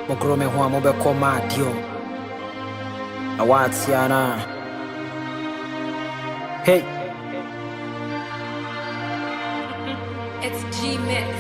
Mokrome ho amobe koma dio. Awatiana. Hey. It's G-Mix.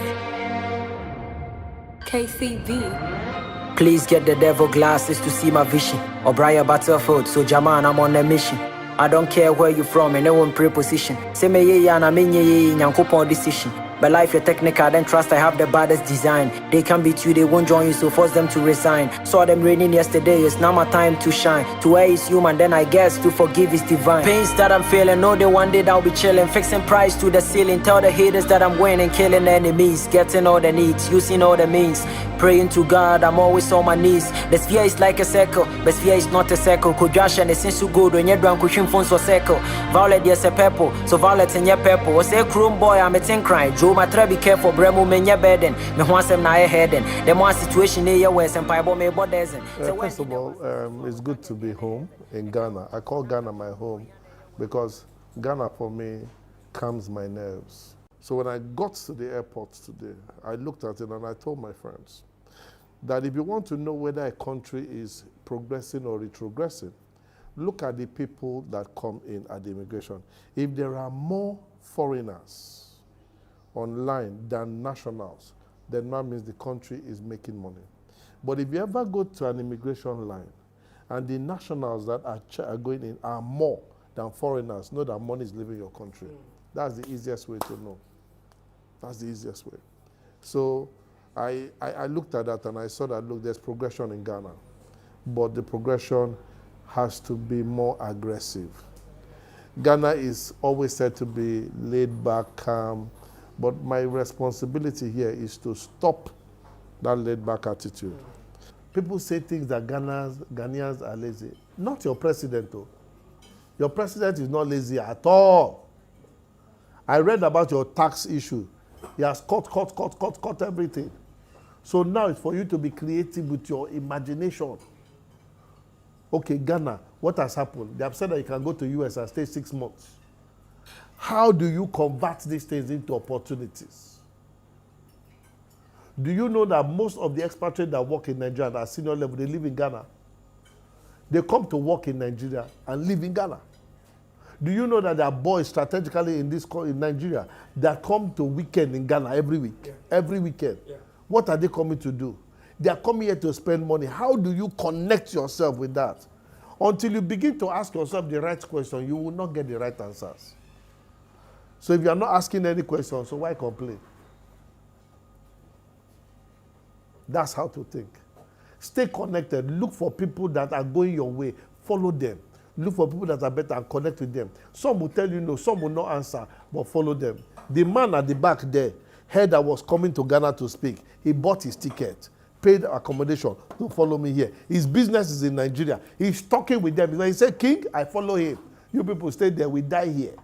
KCB. Please get the devil glasses to see my vision. O'Brien Battlefield, so Jaman, I'm on a mission. I don't care where you from, and no one preposition. Say me ye and I mean ye nyankopon decision. But life you're technical, then trust I have the baddest design. They can beat you, they won't join you, so force them to resign. Saw them raining yesterday, it's now my time to shine. To err is human, then I guess to forgive is divine. Pains that I'm feeling, know they one day that I'll be chilling. Fixing price to the ceiling, tell the haters that I'm winning. Killing enemies, getting all the needs, using all the means. Praying to God, I'm always on my knees. The sphere is like a circle, but sphere is not a circle. Kodrash and the sense to good when you're drunk, pushing phones for circle. Violet, yes, a purple, so violet in your purple. Was a chrome boy, I'm a tin crying. Joe, my try be careful, Bremo, men your bed, and me once I'm not ahead. The more situation near your west and Pibo may borders. First of all, it's good to be home in Ghana. I call Ghana my home because Ghana for me calms my nerves. So when I got to the airport today, I looked at it and I told my friends that if you want to know whether a country is progressing or retrogressing, look at the people that come in at the immigration. If there are more foreigners online than nationals, then that means the country is making money. But if you ever go to an immigration line and the nationals that are going in are more than foreigners, know that money is leaving your country. That's the easiest way to know. That's the easiest way. So I looked at that and I saw that, look, there's progression in Ghana, but the progression has to be more aggressive. Ghana is always said to be laid back, calm, but my responsibility here is to stop that laid back attitude. People say things that Ghanaians are lazy. Not your president, though. Your president is not lazy at all. I read about your tax issue. He has cut everything. So now it's for you to be creative with your imagination. Okay, Ghana, what has happened? They have said that you can go to US and stay 6 months. How do you convert these things into opportunities? Do you know that most of the expatriates that work in Nigeria at senior level, they live in Ghana? They come to work in Nigeria and live in Ghana. Do you know that there are boys strategically in Nigeria that come to weekend in Ghana every week? Yeah. Every weekend. Yeah. What are they coming to do? They are coming here to spend money. How do you connect yourself with that? Until you begin to ask yourself the right question, you will not get the right answers. So if you are not asking any questions, so why complain? That's how to think. Stay connected. Look for people that are going your way. Follow them. Look for people that are better and connect with them. Some will tell you no, some will not answer, but follow them. The man at the back there heard I was coming to Ghana to speak. He bought his ticket, paid accommodation to follow me here. His business is in Nigeria. He's talking with them. He said, King, I follow him. You people stay there, we die here.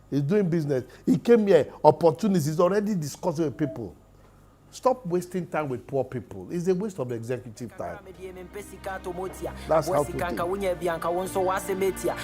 He's doing business. He came here, opportunities. He's already discussing with people. Stop wasting time with poor people. It's a waste of executive time. That's how to think.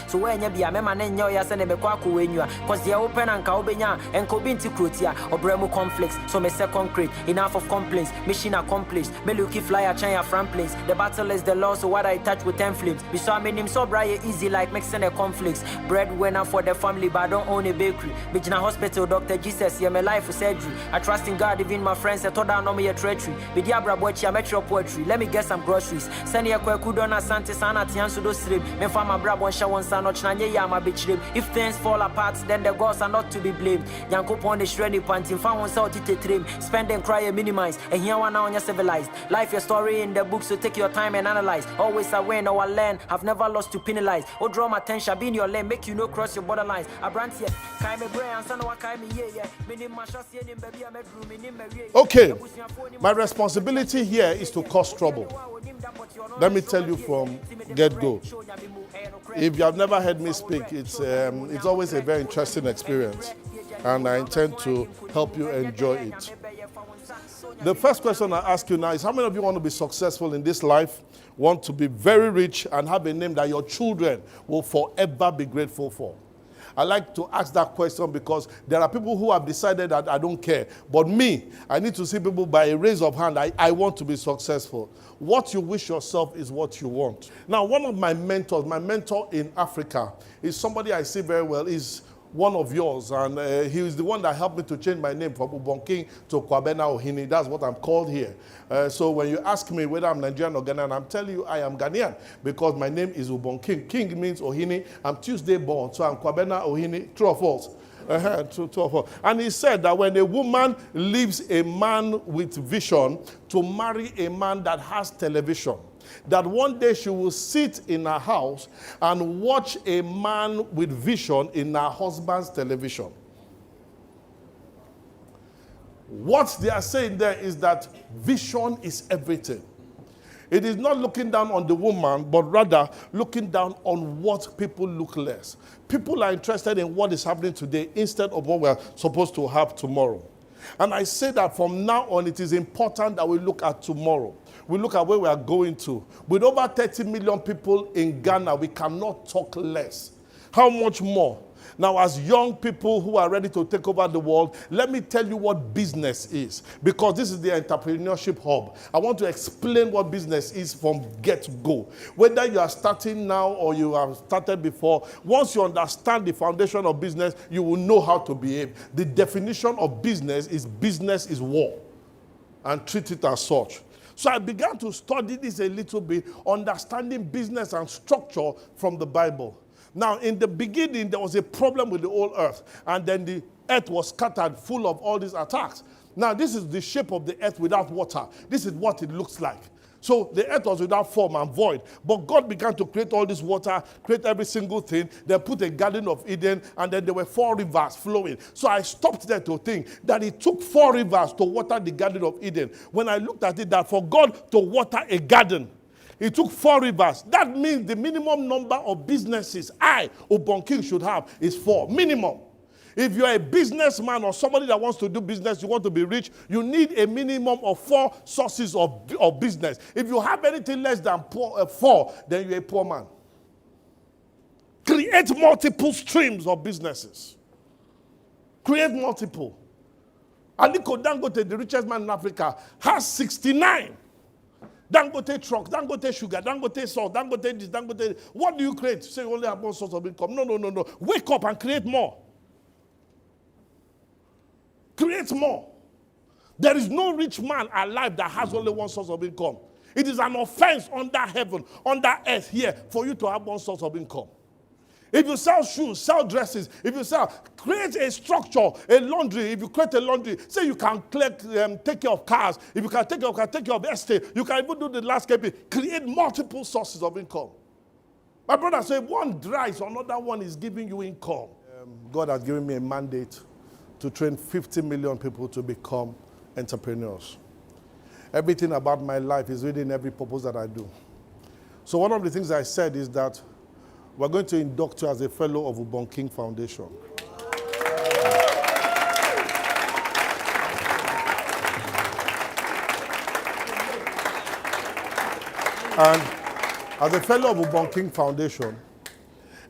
So when you be a man and you send a because they open and Kaubenya and Kobinti Krutia or Bremo conflicts. So me say concrete, enough of complaints, mission accomplished. Meluki flyer China from planes. The battle is the law, so what I touch with 10 flames. We saw me him so bright easy like mixing a conflicts. Breadwinner for the family, but I don't own a bakery. Bijina hospital, Dr. Jesus, yeah, my life for surgery. I trust in God, even my friends. Told down on me a treachery. Bidiabra bochi, I met your poetry. Let me get some groceries. Send you a kudona Sante Sana Tiansu do stream. Me farm my brab one shawan san or chanye yama bitch. If things fall apart, then the gods are not to be blamed. Yanko pon the shreddy panting, found one salt it trim. Spend and cry and minimize. And here one now on your civilized. Life your story in the book, so take your time and analyze. Always a win or a learn. Have never lost to penalize. Or draw my attention, be in your lane, make you no cross your borderlines. A brand here. Okay. My responsibility here is to cause trouble. Let me tell you from get-go. If you have never heard me speak, it's always a very interesting experience, and I intend to help you enjoy it. The first question I ask you now is, how many of you want to be successful in this life, want to be very rich, and have a name that your children will forever be grateful for? I like to ask that question because there are people who have decided that I don't care. But me, I need to see people by a raise of hand. I want to be successful. What you wish yourself is what you want. Now, one of my mentors, my mentor in Africa, is somebody I see very well, is one of yours, and he is the one that helped me to change my name from Ubong King to Kwabena Ohini. That's what I'm called here. So when you ask me whether I'm Nigerian or Ghanaian, I'm telling you I am Ghanaian because my name is Ubong King. King means Ohini. I'm Tuesday born, so I'm Kwabena Ohini. True or false? True or false? And he said that when a woman leaves a man with vision to marry a man that has television, that one day she will sit in her house and watch a man with vision in her husband's television. What they are saying there is that vision is everything. It is not looking down on the woman, but rather looking down on what people look less. People are interested in what is happening today instead of what we're supposed to have tomorrow. And I say that from now on, it is important that we look at tomorrow. We look at where we are going to. With over 30 million people in Ghana, we cannot talk less. How much more? Now, as young people who are ready to take over the world, let me tell you what business is. Because this is the Entrepreneurship Hub. I want to explain what business is from get-go. Whether you are starting now or you have started before, once you understand the foundation of business, you will know how to behave. The definition of business is war. And treat it as such. So I began to study this a little bit, understanding business and structure from the Bible. Now, in the beginning, there was a problem with the whole earth. And then the earth was scattered full of all these attacks. Now, this is the shape of the earth without water. This is what it looks like. So the earth was without form and void. But God began to create all this water, create every single thing. Then put a Garden of Eden, and then there were 4 rivers flowing. So I stopped there to think that it took 4 rivers to water the Garden of Eden. When I looked at it, that for God to water a garden, it took 4 rivers. That means the minimum number of businesses Ubong King, should have is 4. Minimum. If you're a businessman or somebody that wants to do business, you want to be rich, you need a minimum of 4 sources of business. If you have anything less than 4, then you're a poor man. Create multiple streams of businesses. Create multiple. Aliko Dangote, the richest man in Africa, has 69. Dangote truck, Dangote sugar, Dangote salt, Dangote this, Dangote this. What do you create? Say you only have one source of income. No. Wake up and create more. Create more. There is no rich man alive that has only one source of income. It is an offense under heaven, under earth here, for you to have one source of income. If you sell shoes, sell dresses, create a structure, a laundry. If you create a laundry, say you can take care of cars. If you can take care of cars, take care of estate. You can even do the landscaping. Create multiple sources of income. My brother said, one dries, another one is giving you income. God has given me a mandate to train 50 million people to become entrepreneurs. Everything about my life is within every purpose that I do. So one of the things I said is that we're going to induct you as a fellow of Ubong King Foundation. And as a fellow of Ubong King Foundation,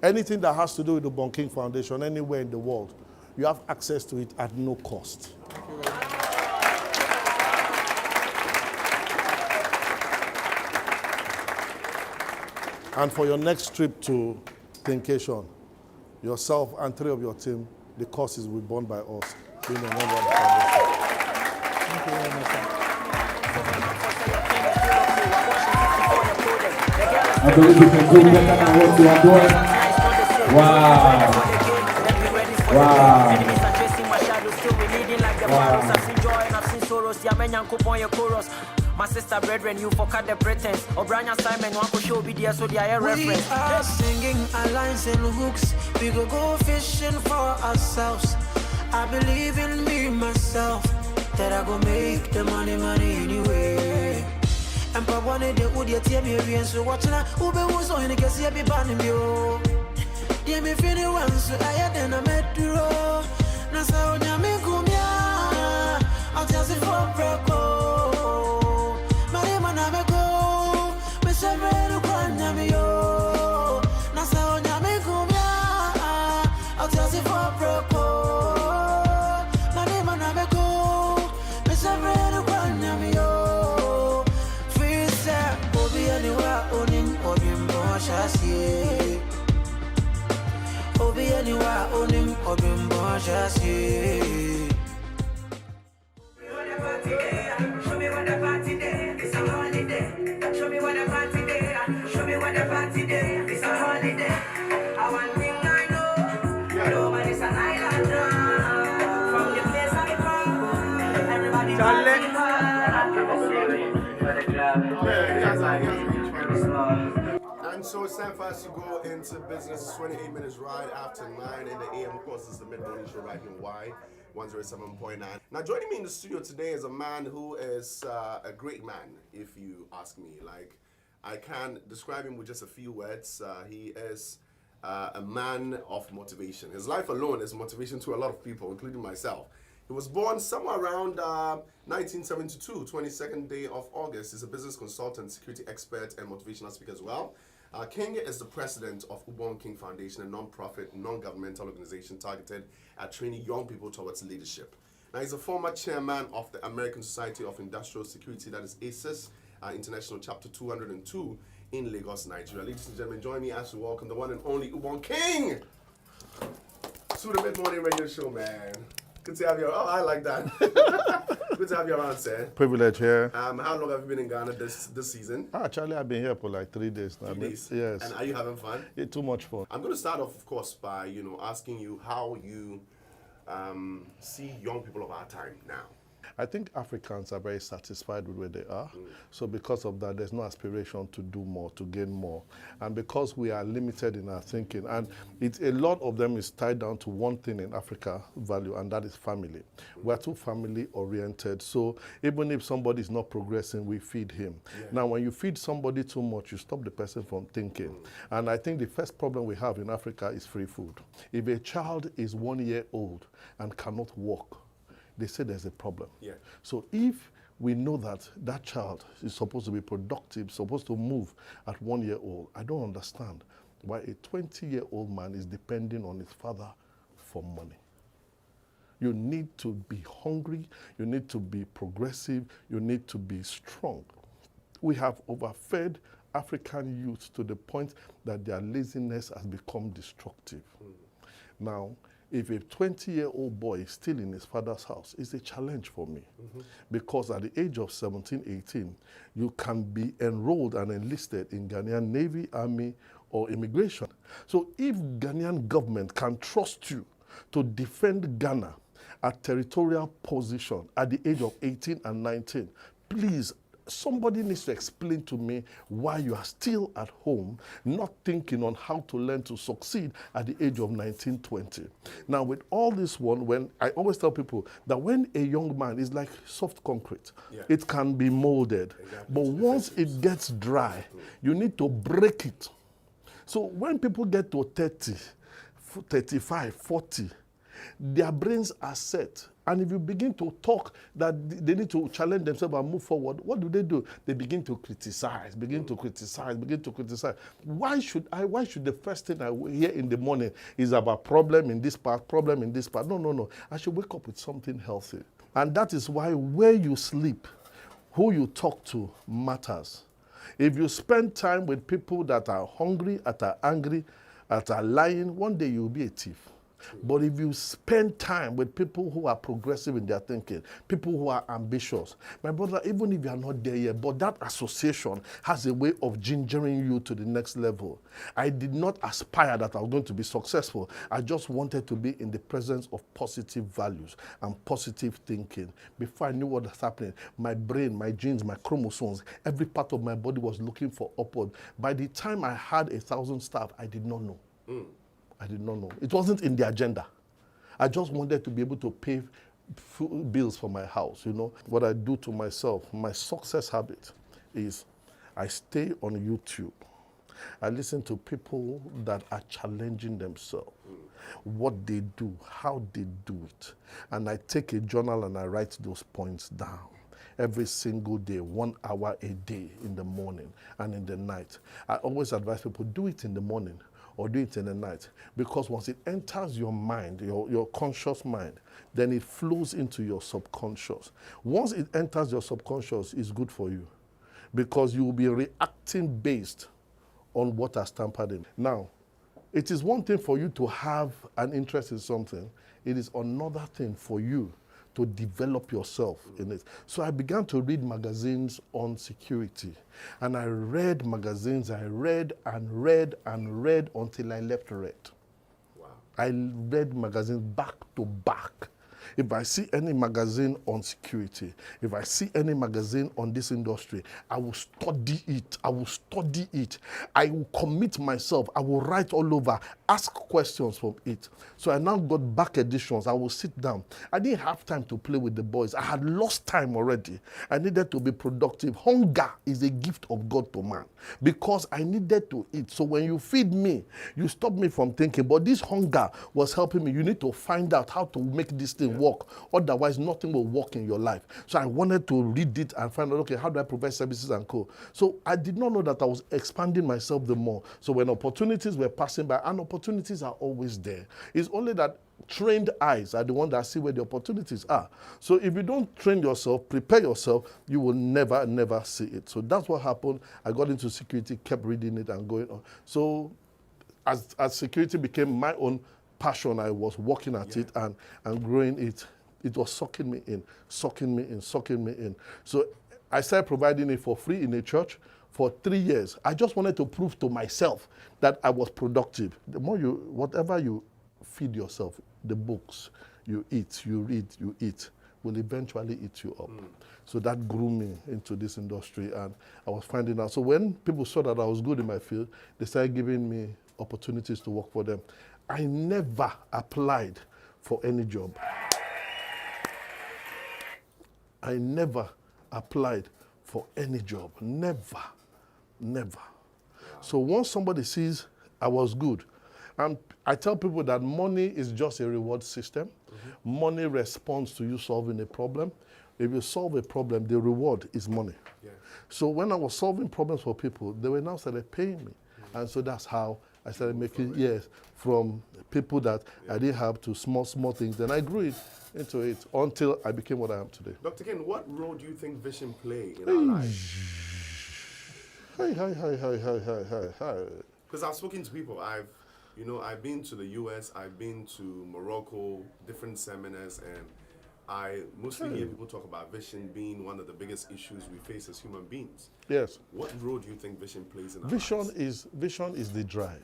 anything that has to do with the Ubong King Foundation anywhere in the world, you have access to it at no cost. And for your next trip to Thinkation, yourself and 3 of your team, the cost will be borne by us. Being a member of the foundation. Thank you very much, sir. I believe you can do better than what you are doing. Wow. My sister brethren, you forgot the pretense. O'Brien Simon, one could show video so they are reference. We are singing our lines and hooks. We go fishing for ourselves. I believe in me myself that I go make the money anyway. And but one day they would tell me and so watching that Ube was on the case be banning you. They me feel once I had then I met you. Nasa Onyame Kumia. I'll just for Preco. I'll tell us, yeah. Show me what the party day, it's a holiday. Show me what the party day, show me what the party day, it's a holiday. I want thing I know, man is an island. From the place I come, everybody party hard. And so it's time for us to go into business. It's 28 minutes right after 9 in the AM. Of course, it's the mid-morning show right here in Y 107.9. Now, joining me in the studio today is a man who is a great man, if you ask me. Like, I can describe him with just a few words. He is a man of motivation. His life alone is motivation to a lot of people, including myself. He was born somewhere around 1972, 22nd day of August. He's a business consultant, security expert, and motivational speaker as well. King is the president of Ubong King Foundation, a non-profit, non-governmental organization targeted at training young people towards leadership. Now, he's a former chairman of the American Society of Industrial Security, that is ASIS, International Chapter 202 in Lagos, Nigeria. Ladies and gentlemen, join me as we welcome the one and only Ubong King to the mid-morning radio show, man. Good to have you. Oh, I like that. Good to have you around, sir. Privilege here. How long have you been in Ghana this season? Actually, I've been here for like 3 days now. 3 days? Yes. And are you having fun? Yeah, too much fun. I'm going to start off, of course, by asking you how you see young people of our time now. I think Africans are very satisfied with where they are. So because of that, there's no aspiration to do more, to gain more. And because we are limited in our thinking, and a lot of them is tied down to one thing in Africa value, and that is family. We're too family oriented. So even if somebody is not progressing, we feed him. Yeah. Now, when you feed somebody too much, you stop the person from thinking. And I think the first problem we have in Africa is free food. If a child is 1 year old and cannot walk, they say there's a problem. Yeah. So if we know that that child is supposed to be productive, supposed to move at 1 year old, I don't understand why a 20-year-old man is depending on his father for money. You need to be hungry, you need to be progressive, you need to be strong. We have overfed African youth to the point that their laziness has become destructive. Now, if a 20-year-old boy is still in his father's house, it's a challenge for me. Because at the age of 17, 18, you can be enrolled and enlisted in Ghanaian Navy, Army, or immigration. So if Ghanaian government can trust you to defend Ghana at territorial position at the age of 18 and 19, please, somebody needs to explain to me why you are still at home, not thinking on how to learn to succeed at the age of 19, 20. Now, with all this one, when I always tell people that when a young man is like soft concrete, it can be molded. Exactly. But once it gets dry, you need to break it. So when people get to 30, 35, 40, their brains are set. And if you begin to talk that they need to challenge themselves and move forward, what do? They begin to criticize, begin to criticize. Why should the first thing I hear in the morning is about problem in this part? No. I should wake up with something healthy. And that is why where you sleep, who you talk to matters. If you spend time with people that are hungry, that are angry, that are lying, one day you'll be a thief. But if you spend time with people who are progressive in their thinking, people who are ambitious, my brother, even if you are not there yet, but that association has a way of gingering you to the next level. I did not aspire that I was going to be successful. I just wanted to be in the presence of positive values and positive thinking. Before I knew what was happening, my brain, my genes, my chromosomes, every part of my body was looking for upward. By the time I had 1,000 staff, I did not know. I did not know. It wasn't in the agenda. I just wanted to be able to pay bills for my house, What I do to myself, my success habit is I stay on YouTube. I listen to people that are challenging themselves, what they do, how they do it. And I take a journal and I write those points down. Every single day, 1 hour a day in the morning and in the night. I always advise people, do it in the morning or do it in the night. Because once it enters your mind, your conscious mind, then it flows into your subconscious. Once it enters your subconscious, it's good for you. Because you will be reacting based on what has tampered in. Now, it is one thing for you to have an interest in something. It is another thing for you to develop yourself in it. So I began to read magazines on security. And I read magazines, I read and read and read until I left read. Wow. I read magazines back to back. If I see any magazine on security, if I see any magazine on this industry, I will study it. I will study it. I will commit myself. I will write all over, ask questions from it. So I now got back editions. I will sit down. I didn't have time to play with the boys. I had lost time already. I needed to be productive. Hunger is a gift of God to man because I needed to eat. So when you feed me, you stop me from thinking, but this hunger was helping me. You need to find out how to make this thing work. Otherwise, nothing will work in your life. So I wanted to read it and find out, okay, how do I provide services and co? So I did not know that I was expanding myself the more. So when opportunities were passing by, and opportunities are always there, it's only that trained eyes are the ones that see where the opportunities are. So if you don't train yourself, prepare yourself, you will never, never see it. So that's what happened. I got into security, kept reading it and going on. So as security became my own passion, I was working at it and growing it. It was sucking me in, sucking me in, sucking me in. So I started providing it for free in a church for 3 years. I just wanted to prove to myself that I was productive. The more whatever you feed yourself, the books you eat, you read, you eat, will eventually eat you up. So that grew me into this industry, and I was finding out. So when people saw that I was good in my field, they started giving me opportunities to work for them. I never applied for any job. I never applied for any job. Never, never. So once somebody sees I was good, and I tell people that money is just a reward system. Money responds to you solving a problem. If you solve a problem, the reward is money. So when I was solving problems for people, they were now started paying me. And so that's how I started making, from people that I didn't have to small things. Then I grew it into it until I became what I am today. Dr. King, what role do you think vision play in our lives? Hi. Because I've spoken to people. I've been to the US, I've been to Morocco, different seminars, and I mostly hear people talk about vision being one of the biggest issues we face as human beings. Yes. What role do you think vision plays in our lives? Vision is the drive.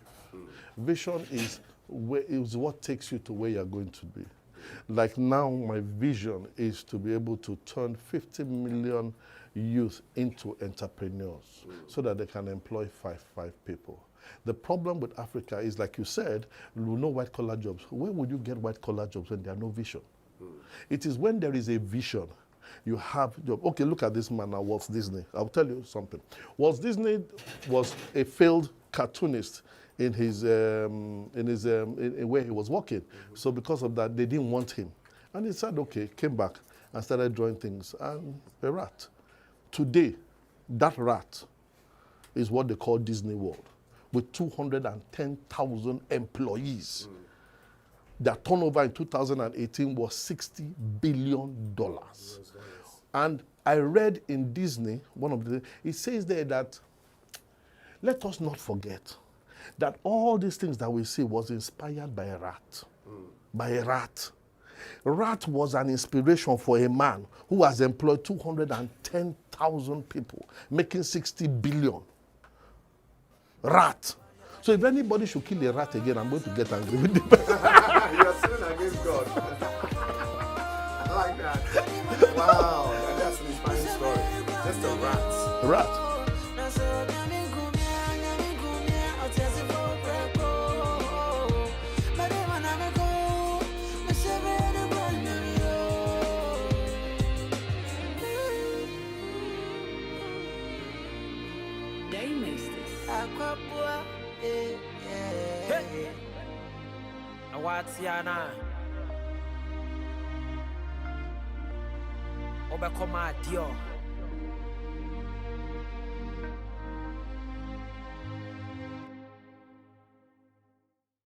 Vision is what takes you to where you're going to be. Like now, my vision is to be able to turn 50 million youth into entrepreneurs so that they can employ five people. The problem with Africa is, like you said, no white-collar jobs. Where would you get white-collar jobs when there are no vision? It is when there is a vision, you have job. Okay, look at this man now, Walt Disney. I'll tell you something. Walt Disney was a failed cartoonist in where he was working. So because of that, they didn't want him. And he said, okay, came back and started drawing things, and a rat. Today, that rat is what they call Disney World, with 210,000 employees. Their turnover in 2018 was $60 billion. And I read in Disney, it says there that, let us not forget that all these things that we see was inspired by a rat. By a rat. Rat was an inspiration for a man who has employed 210,000 people, making 60 billion. Rat. So if anybody should kill a rat again, I'm going to get angry with them. You're sinning against God. I like that. Wow, that's an inspiring story. Just a rat. Rat. Awatiana Obekoma Dio